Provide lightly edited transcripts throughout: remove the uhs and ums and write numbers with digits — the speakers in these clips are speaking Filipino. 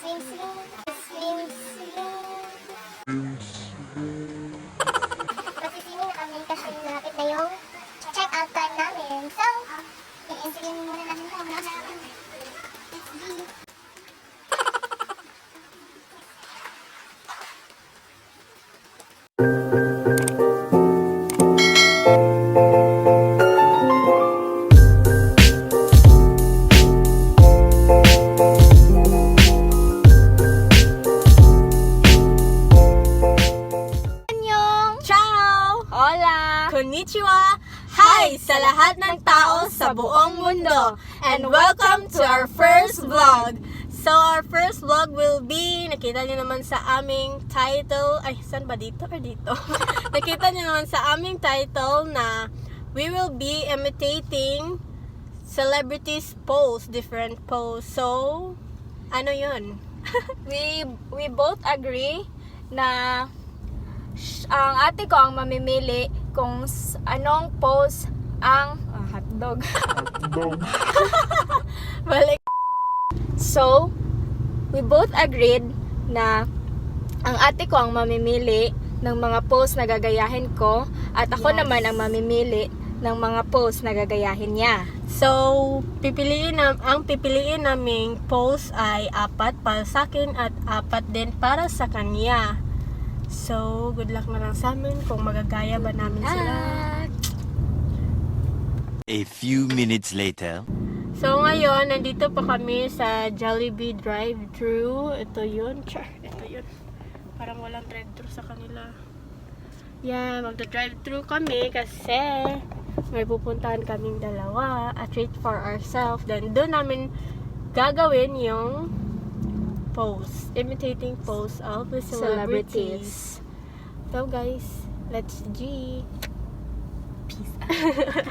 Swim, swim. Swim, swim. Masiswimming na kami kasi malapit na yung check-out time namin. So, i-swim muna namin ito. Konnichiwa! Hi sa lahat ng tao sa buong mundo! And welcome to our first vlog! So our first vlog will be, nakita niyo naman sa aming title, ay saan ba dito or dito? Nakita niyo naman sa aming title na we will be imitating celebrities pose, different pose. So, ano yun? we both agree na ang ate ko ang mamimili kung anong pose ang hotdog. Balik. So, we both agreed na ang ate ko ang mamimili ng mga pose na gagayahin ko at ako naman ang mamimili ng mga pose na gagayahin niya. So, ang pipiliin naming pose ay 4 para sa akin at 4 din para sa kanya. So, good luck na lang sa amin kung magagaya ba namin sila. A few minutes later. So, ngayon, nandito pa kami sa Jollibee drive-thru. Ito yun. Ito yun. Parang walang drive-thru sa kanila. Yan, magda-drive-thru kami kasi may pupuntahan kaming dalawa. A treat for ourselves. Then, doon namin gagawin yung pose. Imitating pose of the celebrities. So, guys, let's G. Peace out.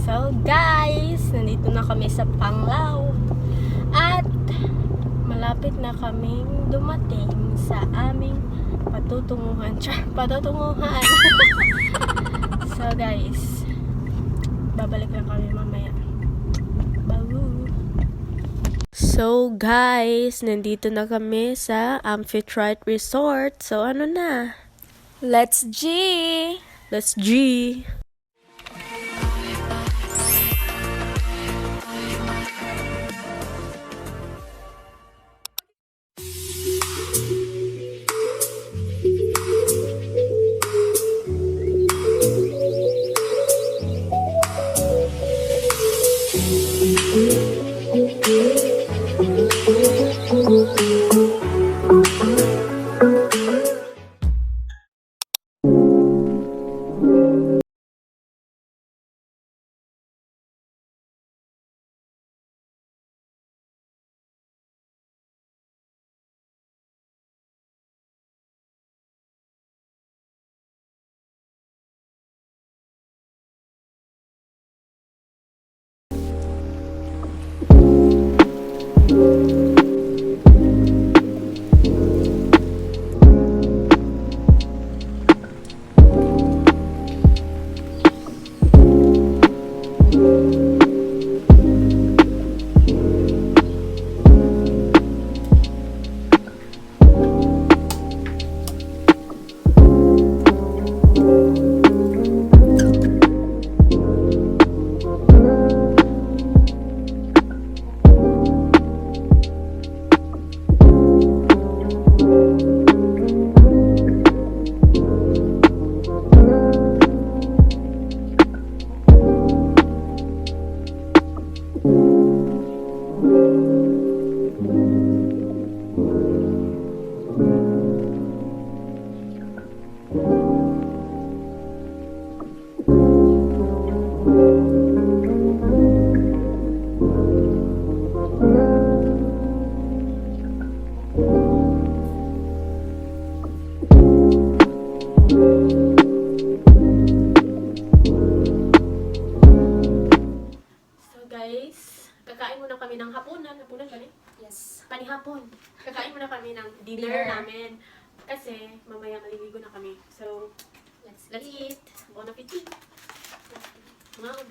So guys, nandito na kami sa Panglao at malapit na kaming dumating sa aming patutunguhan. Patutunguhan. So guys, babalik lang kami mamaya. Bawu. So guys, nandito na kami sa Amphitrite Resort. So ano na? Let's G! Let's G! let's eat. Bon appetit. Mom.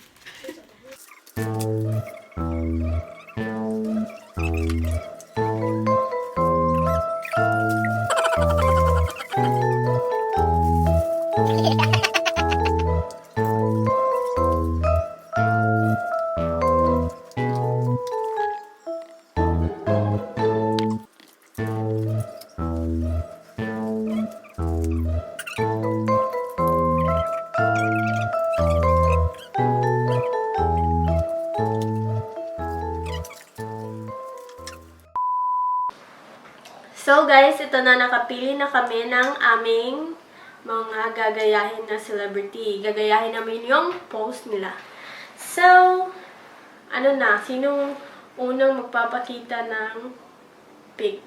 So guys, ito na, nakapili na kami ng aming mga gagayahin na celebrity. Gagayahin namin yung post nila. So, ano na, sinong unang magpapakita ng pic?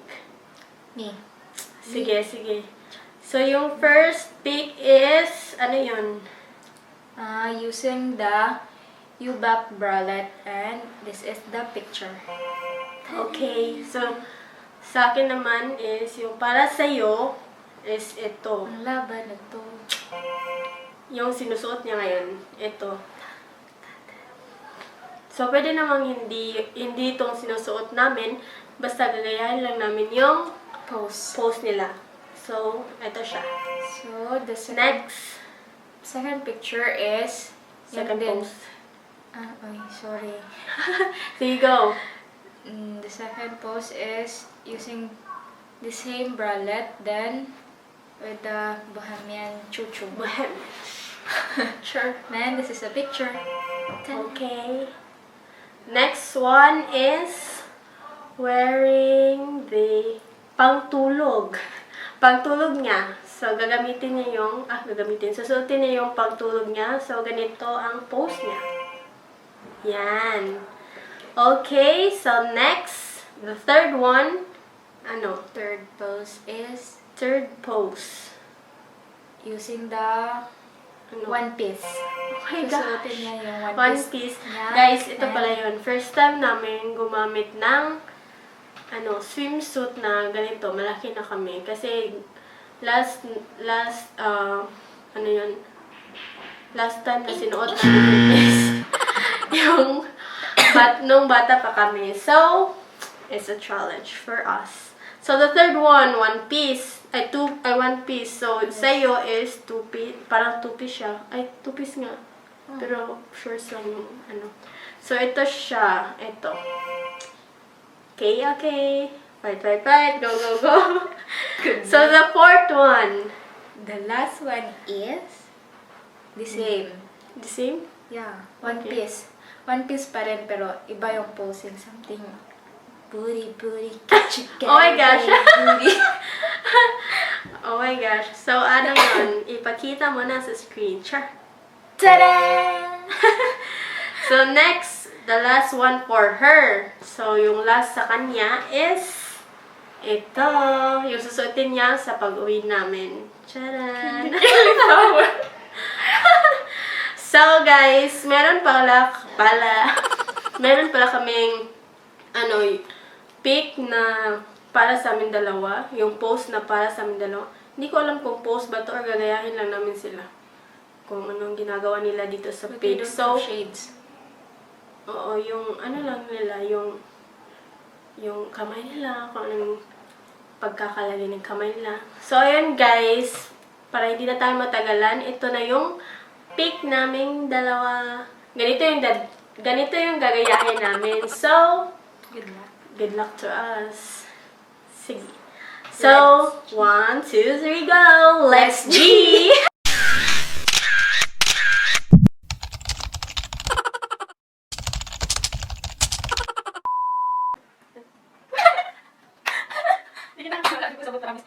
Me. Sige, sige. So, yung first pic is, ano yun? Using the UBAP bralette, and this is the picture. Okay, so, sa akin naman is, yung para sa'yo is ito. Ang laban na to. Yung sinusuot niya ngayon, ito. So, pwede namang hindi itong sinusuot namin, basta gagayahin lang namin yung post nila. So, ito siya. So, the Next, second picture is second yun din. post. Ay, sorry. So, you go. The second pose is using the same bralette, then with the Bohemian chuchu. Sure. Then this is a picture. Okay. Next one is wearing the pangtulog. Pangtulog niya. So, gagamitin niya yung, susuotin niya yung pangtulog niya. So, ganito ang pose niya. Yan. Okay, so next, the third one, Third pose is third pose. using the one piece. Oh my gosh. Susuotin niya yung One piece. niya. Guys, ito And pala yun. First time namin gumamit ng swimsuit na ganito. Malaki na kami. Kasi last time na sinuot namin is yung nung bata pa kami. So, it's a challenge for us. So, the third one, one piece. One piece. So, sa'yo is two piece. Parang two piece siya. Ay, two piece nga. Pero, shorts lang yung So, ito siya. Ito. Okay, okay. Fight. Go, go, go. So, the fourth one. the last one is the same. The same? Yeah, one Okay. piece. One piece pa rin, pero iba yung posing. Something booty, chicken. Oh my gosh. booty. Oh my gosh. So, ano yun? Ipakita mo na sa screen. Char. Ta-da! So, next, the last one for her. So, yung last sa kanya is ito. Yung susuotin niya sa pag-uwi namin. Charan! So, guys, meron pala kaming pic na para sa amin dalawa. Yung post na para sa amin dalawa. Hindi ko alam kung post ba to or gagayahin lang namin sila. Kung anong ginagawa nila dito sa pic. So, shades. oo, yung lang nila, yung kamay nila, kung anong pagkakalagay ng kamay nila. So, ayun guys, para hindi na tayo matagalan, ito na yung pic naming dalawa. Ganito yung gagayahin namin. So, Good luck. good luck to us. Sige. So, 1, 2, 3, go! Let's G!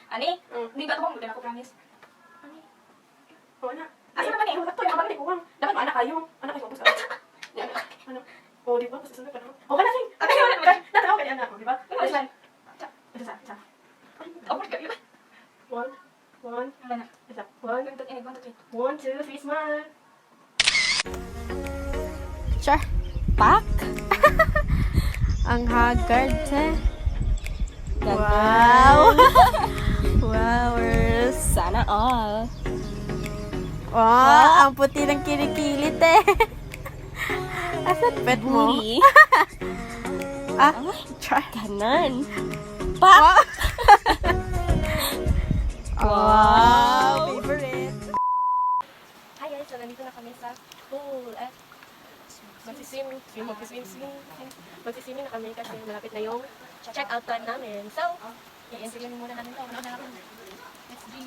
Ani? Hindi ba ito bang ako promise? Oo na. Asa naman eh? Wala to. Yung abang uwang. Dapat maanak kayo. Anak kayo. Basta. Ano? Oo, di ba? Basta sunod ka na. Oo, ka na, Sing. Ate, wala. Natakaw ka niya na. Di ba? This one. Isa. Oh my God. One. Wala na. Isa. One. 1, 2, 3, smile. Sure. Pak? Ang haggard, te. Wow! Wow, sana all. Wow, ang puti ng kinikilit eh. Asan pet mo? Booty. Ah, try. Kanan. Pa! Wow! Favorite. Hi guys, so nandito na kami sa pool at magsiswimming na kami kasi malapit na yung check-out time namin. So, i-enjoy muna namin ito. Let's go.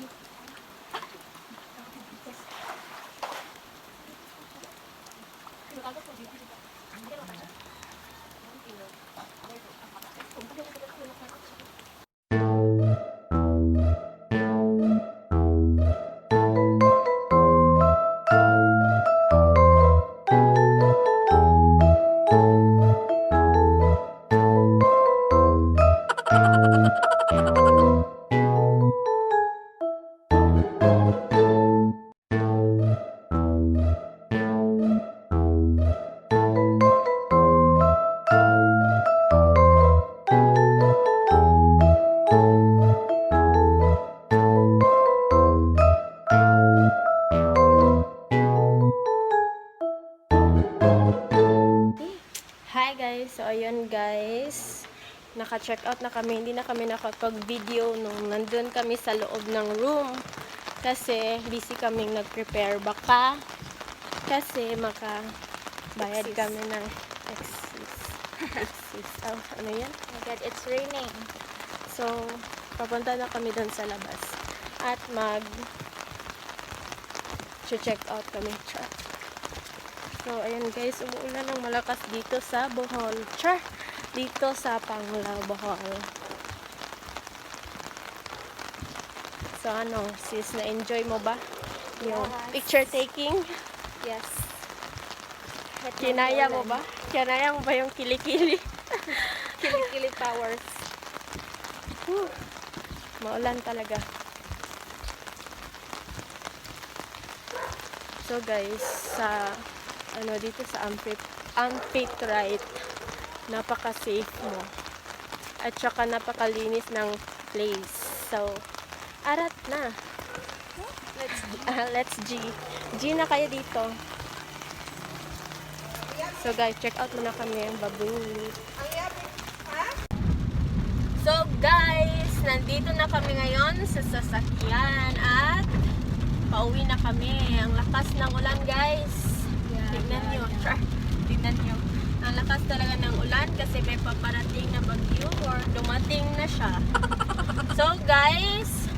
Hi guys! So ayun guys, naka-check out na kami. Hindi na kami nakapag-video nung nandun kami sa loob ng room. Kasi busy kaming nag-prepare. Baka kasi makabayad kami ng exis. Oh, ano yan? Oh my God, it's raining. So, papunta na kami doon sa labas. At check out kami. Char. So, ayan guys, umuulan ng malakas dito sa Bohol. Char! Dito sa Panglao, Bohol. So, ano, sis, na-enjoy mo ba? Yung picture taking? Yes. Kinaya mo ba? Kinaya mo ba yung kilikili? Kilikili powers. Maulan talaga. So guys, sa dito sa Amphitrite, napaka-safe mo. At saka napakalinis ng place. So, arat na. Let's G. G na kayo dito. So guys, check out muna kami ang baboon. So guys, nandito na kami ngayon sa sasakyan at pauwi na kami. Ang lakas ng ulan guys. Tignan nyo. Tignan nyo. Ang lakas talaga ng ulan kasi may paparating na bagyo or dumating na siya. So guys,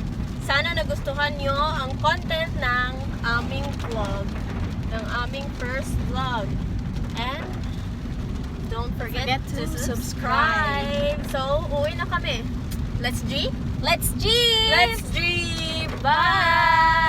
sana nagustuhan nyo ang content ng aming vlog. Ng aming first vlog. And don't forget to subscribe. So, uwi na kami. Let's G? Let's G! Let's G! Bye!